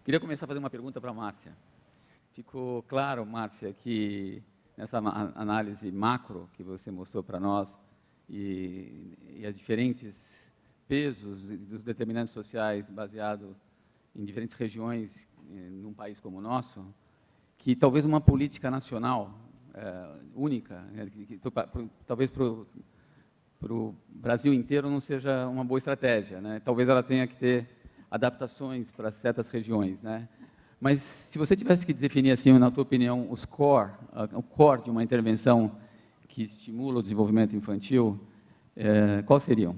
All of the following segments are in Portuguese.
Queria começar a fazer uma pergunta para a Márcia. Ficou claro, Márcia, que nessa análise macro que você mostrou para nós e as diferentes pesos dos determinantes sociais baseados em diferentes regiões num país como o nosso, que talvez uma política nacional única, talvez para o Brasil inteiro não seja uma boa estratégia, né? Talvez ela tenha que ter adaptações para certas regiões, né? Mas se você tivesse que definir, assim, na tua opinião, o core de uma intervenção que estimula o desenvolvimento infantil, quais seriam?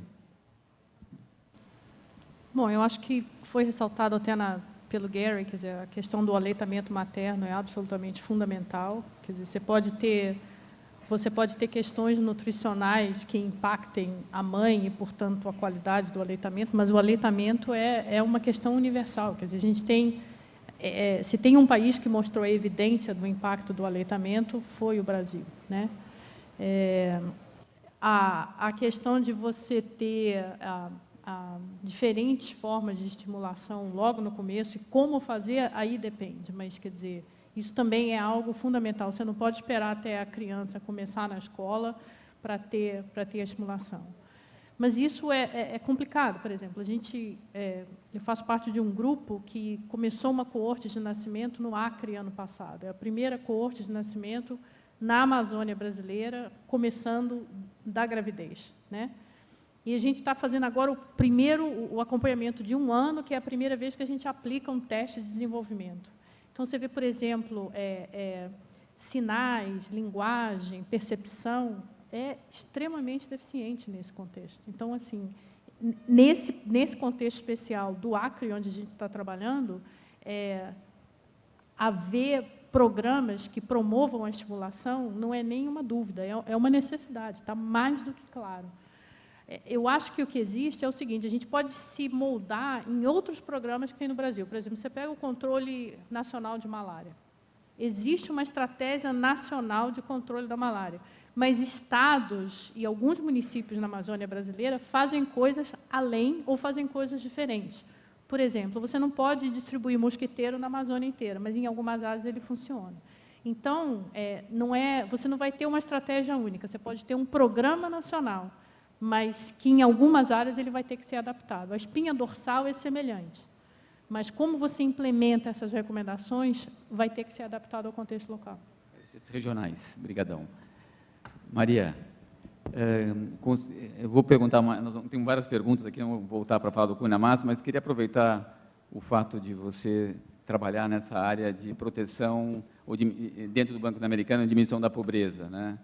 Bom, eu acho que foi ressaltado até pelo Gary, quer dizer, a questão do aleitamento materno é absolutamente fundamental. Quer dizer, você pode ter questões nutricionais que impactem a mãe e, portanto, a qualidade do aleitamento, mas o aleitamento é uma questão universal. Quer dizer, a gente tem, se tem um país que mostrou a evidência do impacto do aleitamento, foi o Brasil, né? A questão de você ter diferentes formas de estimulação logo no começo, e como fazer, aí depende, mas, quer dizer, isso também é algo fundamental. Você não pode esperar até a criança começar na escola para ter a estimulação. Mas isso é complicado. Por exemplo, eu faço parte de um grupo que começou uma coorte de nascimento no Acre ano passado. É a primeira coorte de nascimento na Amazônia brasileira, começando da gravidez, né? E a gente está fazendo agora o acompanhamento de 1 ano, que é a primeira vez que a gente aplica um teste de desenvolvimento. Então, você vê, por exemplo, sinais, linguagem, percepção, é extremamente deficiente nesse contexto. Então, assim, nesse contexto especial do Acre, onde a gente está trabalhando, haver programas que promovam a estimulação não é nenhuma dúvida, é uma necessidade, está mais do que claro. Eu acho que o que existe é o seguinte: a gente pode se moldar em outros programas que tem no Brasil. Por exemplo, você pega o controle nacional de malária. Existe uma estratégia nacional de controle da malária, mas estados e alguns municípios na Amazônia brasileira fazem coisas além ou fazem coisas diferentes. Por exemplo, você não pode distribuir mosquiteiro na Amazônia inteira, mas em algumas áreas ele funciona. Então, você não vai ter uma estratégia única, você pode ter um programa nacional, mas que em algumas áreas ele vai ter que ser adaptado. A espinha dorsal é semelhante, mas como você implementa essas recomendações vai ter que ser adaptado ao contexto local. Regionais, brigadão. Maria, eu vou perguntar, nós temos várias perguntas aqui, não vou voltar para falar do Cunha Massa, mas queria aproveitar o fato de você trabalhar nessa área de proteção, ou dentro do Banco Interamericano, de diminuição da pobreza, né?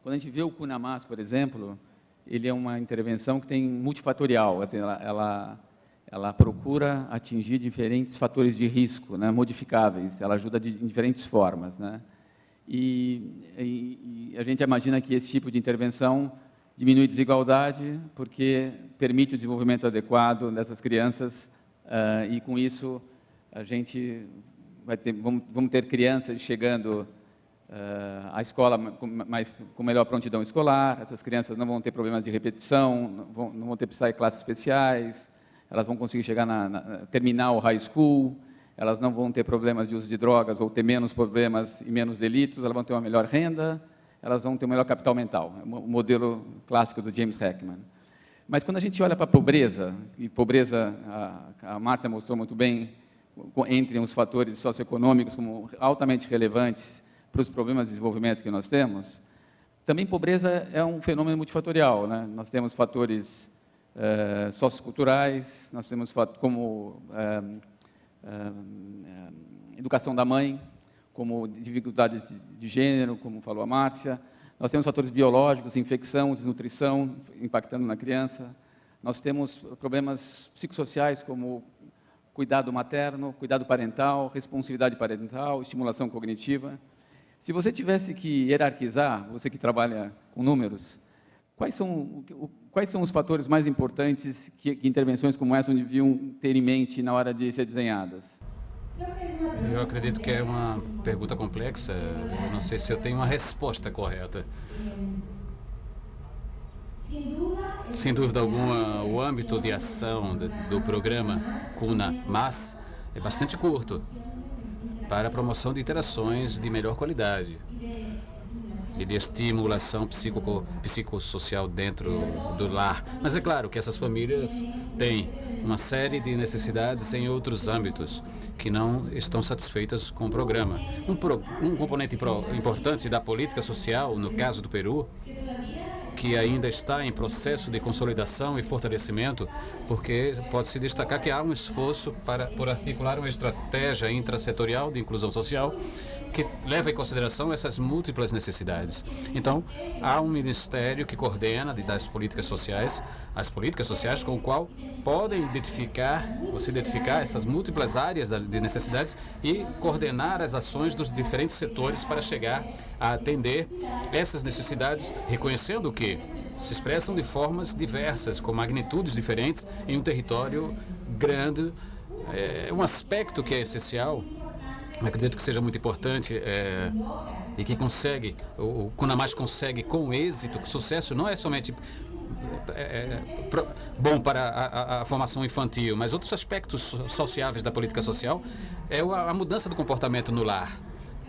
Quando a gente vê o Cunha Massa, por exemplo, ele é uma intervenção que tem multifatorial, assim, ela procura atingir diferentes fatores de risco, né, modificáveis, ela ajuda em diferentes formas, né? E a gente imagina que esse tipo de intervenção diminui desigualdade, porque permite o desenvolvimento adequado dessas crianças, e com isso a gente vamos ter crianças chegando à escola com melhor prontidão escolar. Essas crianças não vão ter problemas de repetição, não vão ter precisar de classes especiais, elas vão conseguir chegar terminar o high school, elas não vão ter problemas de uso de drogas ou ter menos problemas e menos delitos, elas vão ter uma melhor renda, elas vão ter um melhor capital mental, o modelo clássico do James Heckman. Mas quando a gente olha para a pobreza, e pobreza, a Márcia mostrou muito bem, entre os fatores socioeconômicos como altamente relevantes para os problemas de desenvolvimento que nós temos, também pobreza é um fenômeno multifatorial, né? Nós temos fatores socioculturais, nós temos como educação da mãe, como dificuldades de gênero, como falou a Márcia. Nós temos fatores biológicos, infecção, desnutrição, impactando na criança. Nós temos problemas psicossociais, como cuidado materno, cuidado parental, responsividade parental, estimulação cognitiva. Se você tivesse que hierarquizar, você que trabalha com números, quais são os fatores mais importantes que intervenções como essa deviam ter em mente na hora de ser desenhadas? Eu acredito que é uma pergunta complexa. Eu não sei se eu tenho uma resposta correta. Sem dúvida alguma, o âmbito de ação do programa Cunha Mas é bastante curto para a promoção de interações de melhor qualidade e de estimulação psicossocial dentro do lar. Mas é claro que essas famílias têm uma série de necessidades em outros âmbitos que não estão satisfeitas com o programa. Um componente importante da política social, no caso do Peru, que ainda está em processo de consolidação e fortalecimento, porque pode-se destacar que há um esforço por articular uma estratégia intrasetorial de inclusão social que leva em consideração essas múltiplas necessidades. Então, há um ministério que coordena das políticas sociais, as políticas sociais com o qual podem identificar essas múltiplas áreas de necessidades e coordenar as ações dos diferentes setores para chegar a atender essas necessidades, reconhecendo que se expressam de formas diversas, com magnitudes diferentes, em um território grande. Um aspecto que é essencial, acredito que seja muito importante e que o CONAMAS consegue com êxito, com sucesso, não é somente bom para a formação infantil, mas outros aspectos sociáveis da política social é a mudança do comportamento no lar.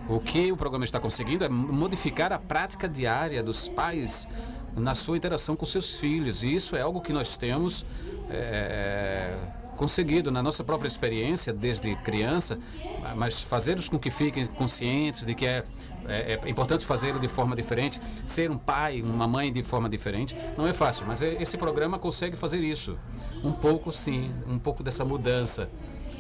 O que o programa está conseguindo é modificar a prática diária dos pais na sua interação com seus filhos, e isso é algo que nós temos conseguido na nossa própria experiência desde criança, mas fazer-os com que fiquem conscientes de que é importante fazê-lo de forma diferente, ser um pai, uma mãe de forma diferente, não é fácil, mas esse programa consegue fazer isso, um pouco sim, um pouco dessa mudança.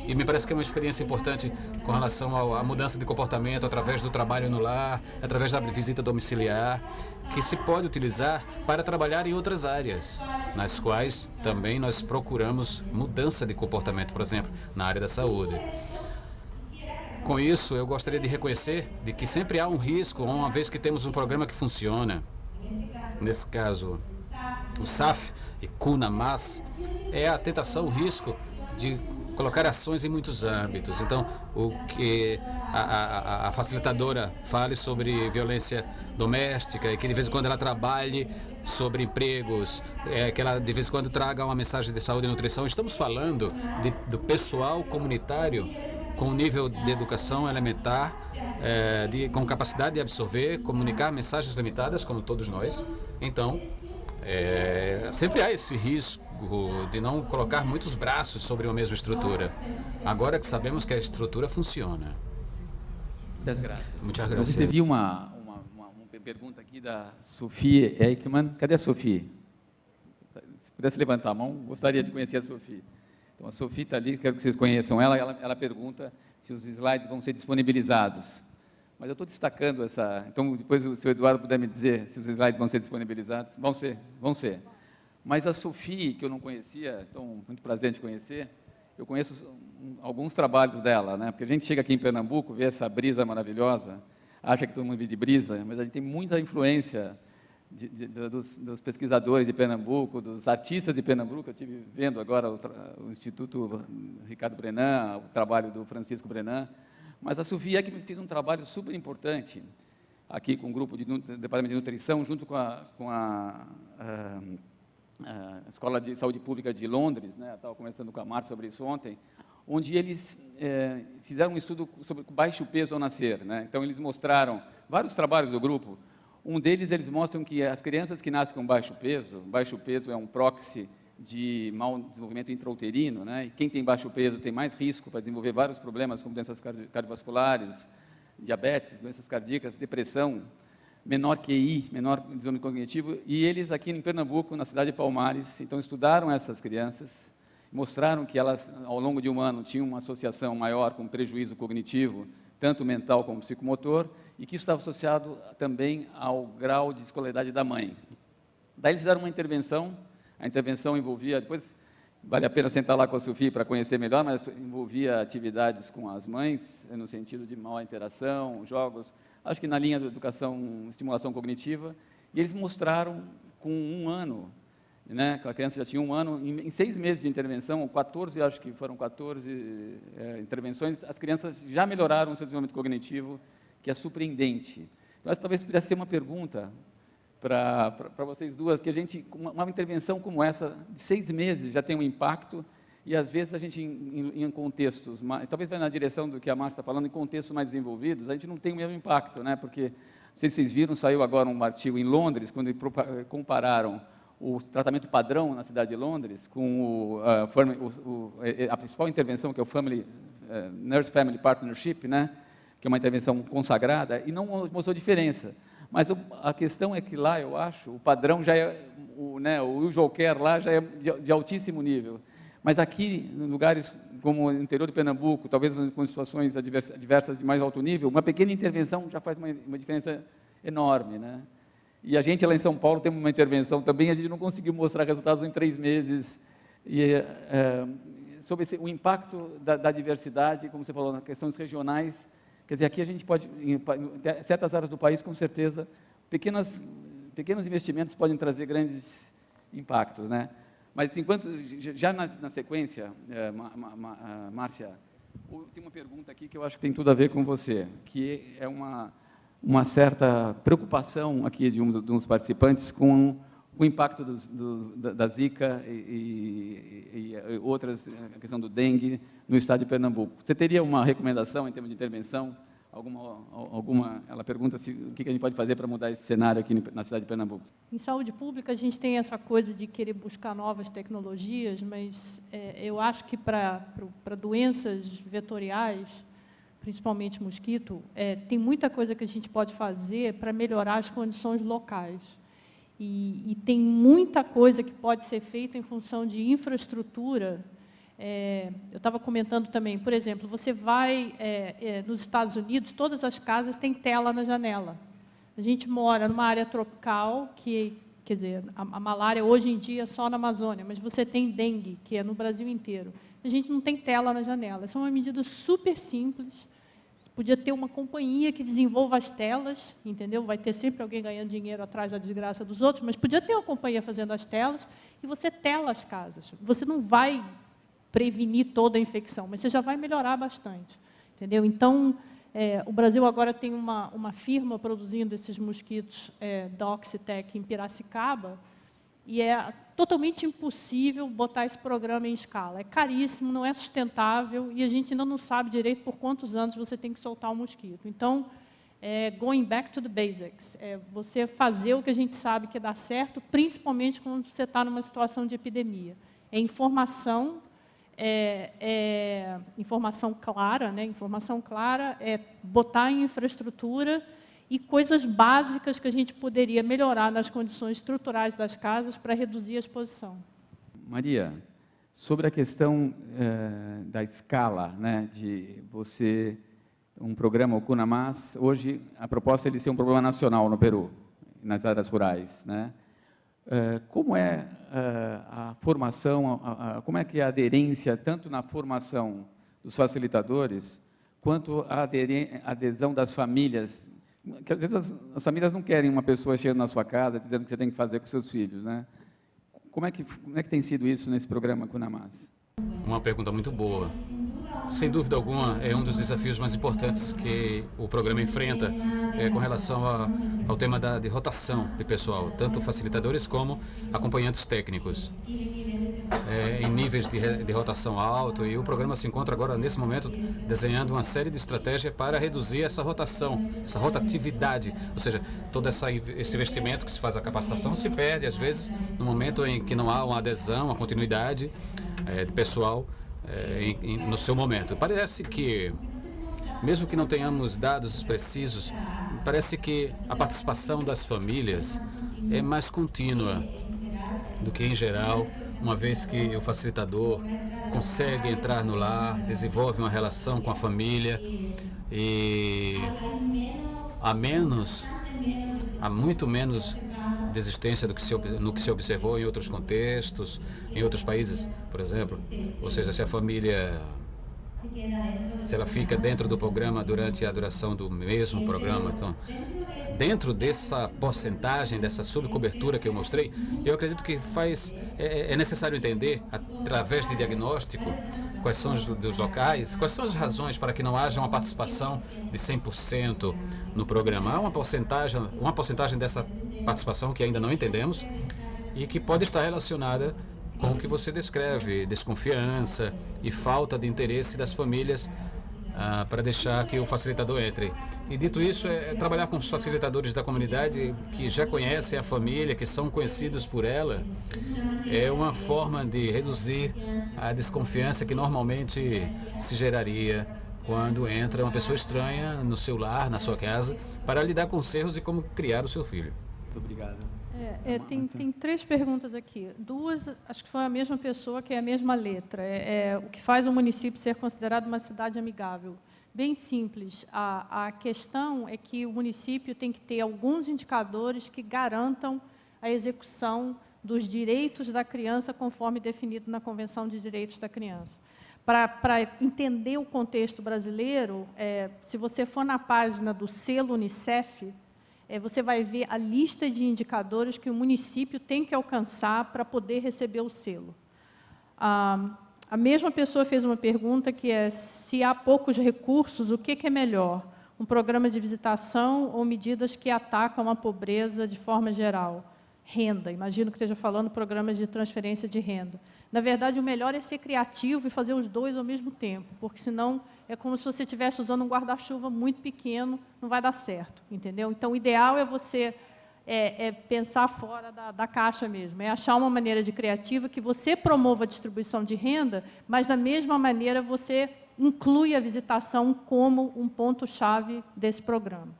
E me parece que é uma experiência importante com relação à mudança de comportamento através do trabalho no lar, através da visita domiciliar, que se pode utilizar para trabalhar em outras áreas, nas quais também nós procuramos mudança de comportamento, por exemplo, na área da saúde. Com isso, eu gostaria de reconhecer de que sempre há um risco, uma vez que temos um programa que funciona. Nesse caso, o SAF e CONAMAS, é a tentação, o risco de colocar ações em muitos âmbitos. Então, o que a facilitadora fale sobre violência doméstica e que de vez em quando ela trabalhe sobre empregos, que ela de vez em quando traga uma mensagem de saúde e nutrição. Estamos falando do pessoal comunitário com nível de educação elementar, com capacidade de absorver, comunicar mensagens limitadas, como todos nós. Então, sempre há esse risco de não colocar muitos braços sobre uma mesma estrutura. Agora que sabemos que a estrutura funciona. Muitas graças. Muitas Eu graças. recebi uma pergunta aqui da Sofia Eichmann. Cadê a Sofia? Se pudesse levantar a mão, gostaria de conhecer a Sofia. Então, a Sofia está ali, quero que vocês conheçam ela. Ela pergunta se os slides vão ser disponibilizados. Mas eu estou destacando essa... Então, depois, se o Eduardo puder me dizer se os slides vão ser disponibilizados. Vão ser. Mas a Sofia, que eu não conhecia, então, muito prazer de conhecer, eu conheço alguns trabalhos dela, né? Porque a gente chega aqui em Pernambuco, vê essa brisa maravilhosa, acha que todo mundo vive de brisa, mas a gente tem muita influência dos pesquisadores de Pernambuco, dos artistas de Pernambuco. Eu estive vendo agora o Instituto Ricardo Brenan, o trabalho do Francisco Brenan, mas a Sofia é que fez um trabalho super importante aqui com o grupo do Departamento de Nutrição, junto com a Escola de Saúde Pública de Londres, né? Eu estava conversando com a Marta sobre isso ontem, onde eles fizeram um estudo sobre baixo peso ao nascer, né? Então, eles mostraram vários trabalhos do grupo. Um deles, eles mostram que as crianças que nascem com baixo peso é um proxy de mau desenvolvimento intrauterino, né? E quem tem baixo peso tem mais risco para desenvolver vários problemas, como doenças cardiovasculares, diabetes, doenças cardíacas, depressão, menor QI, menor desenvolvimento cognitivo. E eles, aqui em Pernambuco, na cidade de Palmares, então estudaram essas crianças, mostraram que elas, ao longo de um ano, tinham uma associação maior com prejuízo cognitivo, tanto mental como psicomotor, e que isso estava associado também ao grau de escolaridade da mãe. Daí eles fizeram uma intervenção, a intervenção envolvia, depois vale a pena sentar lá com a Sofia para conhecer melhor, mas envolvia atividades com as mães, no sentido de maior interação, jogos, acho que na linha da educação, estimulação cognitiva, e eles mostraram com um ano, né, a criança já tinha um ano, em 6 meses de intervenção, 14, acho que foram 14 intervenções, as crianças já melhoraram o seu desenvolvimento cognitivo, que é surpreendente. Então, essa talvez pudesse ser uma pergunta para vocês duas, que uma intervenção como essa, de 6 meses, já tem um impacto, e às vezes a gente, em contextos, talvez vai na direção do que a Márcia está falando, em contextos mais desenvolvidos, a gente não tem o mesmo impacto, né? Porque, não sei se vocês viram, saiu agora um artigo em Londres, quando compararam o tratamento padrão na cidade de Londres com a principal intervenção, que é o Nurse Family Partnership, né? Que é uma intervenção consagrada, e não mostrou diferença. Mas a questão é que lá, eu acho, o padrão já é, o usual care lá já é de altíssimo nível. Mas aqui, em lugares como o interior de Pernambuco, talvez com situações adversas de mais alto nível, uma pequena intervenção já faz uma diferença enorme, né? E a gente lá em São Paulo tem uma intervenção também, a gente não conseguiu mostrar resultados em 3 meses. E, sobre o impacto da diversidade, como você falou, nas questões regionais, quer dizer, aqui a gente pode, em certas áreas do país, com certeza, pequenos investimentos podem trazer grandes impactos, né? Mas, enquanto, já na sequência, Márcia, tem uma pergunta aqui que eu acho que tem tudo a ver com você, que é uma certa preocupação aqui de um dos participantes com o impacto da Zika e outras, a questão do dengue no estado de Pernambuco. Você teria uma recomendação em termos de intervenção? Ela pergunta o que a gente pode fazer para mudar esse cenário aqui na cidade de Pernambuco. Em saúde pública, a gente tem essa coisa de querer buscar novas tecnologias, mas eu acho que para doenças vetoriais, principalmente mosquito, tem muita coisa que a gente pode fazer para melhorar as condições locais. E tem muita coisa que pode ser feita em função de infraestrutura. Eu estava comentando também, por exemplo, você vai nos Estados Unidos, todas as casas têm tela na janela. A gente mora numa área tropical, quer dizer, a malária hoje em dia é só na Amazônia, mas você tem dengue, que é no Brasil inteiro. A gente não tem tela na janela. Essa é uma medida super simples. Podia ter uma companhia que desenvolva as telas, entendeu? Vai ter sempre alguém ganhando dinheiro atrás da desgraça dos outros, mas podia ter uma companhia fazendo as telas e você tela as casas. Você não vai prevenir toda a infecção, mas você já vai melhorar bastante, entendeu? Então, o Brasil agora tem uma firma produzindo esses mosquitos da Oxitec em Piracicaba, e é totalmente impossível botar esse programa em escala. É caríssimo, não é sustentável, e a gente ainda não sabe direito por quantos anos você tem que soltar o mosquito. Então, going back to the basics, você fazer o que a gente sabe que dá certo, principalmente quando você está numa situação de epidemia. Informação, informação clara, né? Informação clara é botar em infraestrutura e coisas básicas que a gente poderia melhorar nas condições estruturais das casas para reduzir a exposição. Maria, sobre a questão da escala, né, de você, um programa, o CUNAMAS, hoje a proposta é ele ser um programa nacional no Peru, nas áreas rurais, né? Como é a formação, como é que é a aderência, tanto na formação dos facilitadores, quanto a adesão das famílias? Porque às vezes as famílias não querem uma pessoa chegando na sua casa dizendo o que você tem que fazer com seus filhos, né? Como é que tem sido isso nesse programa CUNAMAS? Uma pergunta muito boa. Sem dúvida alguma, é um dos desafios mais importantes que o programa enfrenta com relação ao tema de rotação de pessoal, tanto facilitadores como acompanhantes técnicos, em níveis de rotação alto, e o programa se encontra agora, nesse momento, desenhando uma série de estratégias para reduzir essa rotação, essa rotatividade, ou seja, todo esse investimento que se faz a capacitação se perde, às vezes, no momento em que não há uma adesão, uma continuidade de pessoal no seu momento. Parece que, mesmo que não tenhamos dados precisos, parece que a participação das famílias é mais contínua do que em geral, uma vez que o facilitador consegue entrar no lar, desenvolve uma relação com a família e há muito menos desistência no que se observou em outros contextos, em outros países, por exemplo. Ou seja, se a família, se ela fica dentro do programa durante a duração do mesmo programa, então, dentro dessa porcentagem, dessa subcobertura que eu mostrei, eu acredito que é necessário entender, através de diagnóstico, quais são os locais, quais são as razões para que não haja uma participação de 100% no programa. Há uma porcentagem dessa participação que ainda não entendemos e que pode estar relacionada com o que você descreve, desconfiança e falta de interesse das famílias para deixar que o facilitador entre. E dito isso, é trabalhar com os facilitadores da comunidade que já conhecem a família, que são conhecidos por ela, é uma forma de reduzir a desconfiança que normalmente se geraria quando entra uma pessoa estranha no seu lar, na sua casa, para lidar com os erros e como criar o seu filho. Muito obrigado. Tem 3 perguntas aqui. 2, acho que foi a mesma pessoa, que é a mesma letra. O que faz o município ser considerado uma cidade amigável? Bem simples. A questão é que o município tem que ter alguns indicadores que garantam a execução dos direitos da criança conforme definido na Convenção de Direitos da Criança. Para entender o contexto brasileiro, se você for na página do selo Unicef, você vai ver a lista de indicadores que o município tem que alcançar para poder receber o selo. A mesma pessoa fez uma pergunta que é: se há poucos recursos, o que é melhor? Um programa de visitação ou medidas que atacam a pobreza de forma geral? Renda, imagino que esteja falando programas de transferência de renda. Na verdade, o melhor é ser criativo e fazer os 2 ao mesmo tempo, porque senão é como se você estivesse usando um guarda-chuva muito pequeno, não vai dar certo, entendeu? Então, o ideal é você pensar fora da caixa mesmo, é achar uma maneira de criativa que você promova a distribuição de renda, mas, da mesma maneira, você inclui a visitação como um ponto-chave desse programa.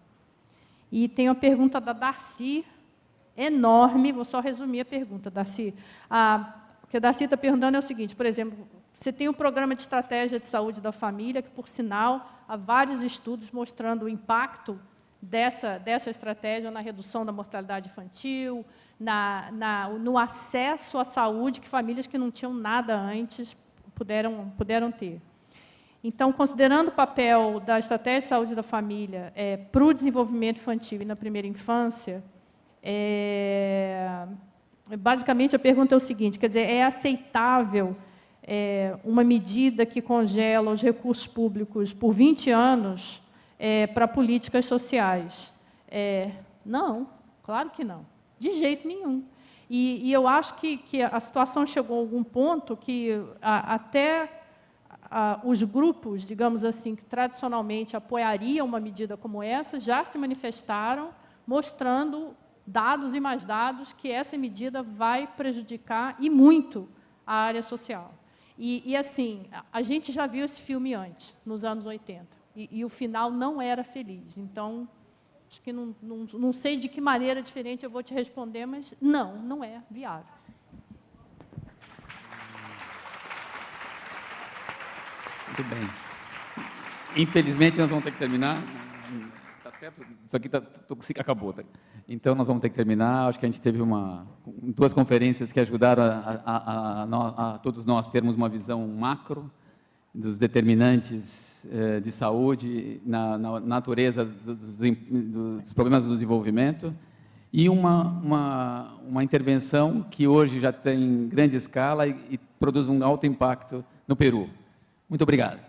E tem uma pergunta da Darcy, enorme, vou só resumir a pergunta, Darcy. O que a Darcy está perguntando é o seguinte, por exemplo, você tem um programa de estratégia de saúde da família, que, por sinal, há vários estudos mostrando o impacto dessa estratégia na redução da mortalidade infantil, no acesso à saúde que famílias que não tinham nada antes puderam ter. Então, considerando o papel da estratégia de saúde da família para o desenvolvimento infantil e na primeira infância, basicamente a pergunta é o seguinte, quer dizer, é aceitável uma medida que congela os recursos públicos por 20 anos para políticas sociais? Não, claro que não, de jeito nenhum. E eu acho que a situação chegou a algum ponto que até os grupos, digamos assim, que tradicionalmente apoiariam uma medida como essa, já se manifestaram, mostrando dados e mais dados que essa medida vai prejudicar, e muito, a área social. E assim, a gente já viu esse filme antes, nos anos 80, e o final não era feliz. Então, acho que não sei de que maneira diferente eu vou te responder, mas não é viável. Muito bem. Infelizmente, nós vamos ter que terminar. Está certo? Isso aqui acabou. Tá? Então, nós vamos ter que terminar. Acho que a gente teve 2 conferências que ajudaram a todos nós termos uma visão macro dos determinantes de saúde, na natureza dos problemas do desenvolvimento, e uma intervenção que hoje já tem grande escala e produz um alto impacto no Peru. Muito obrigado.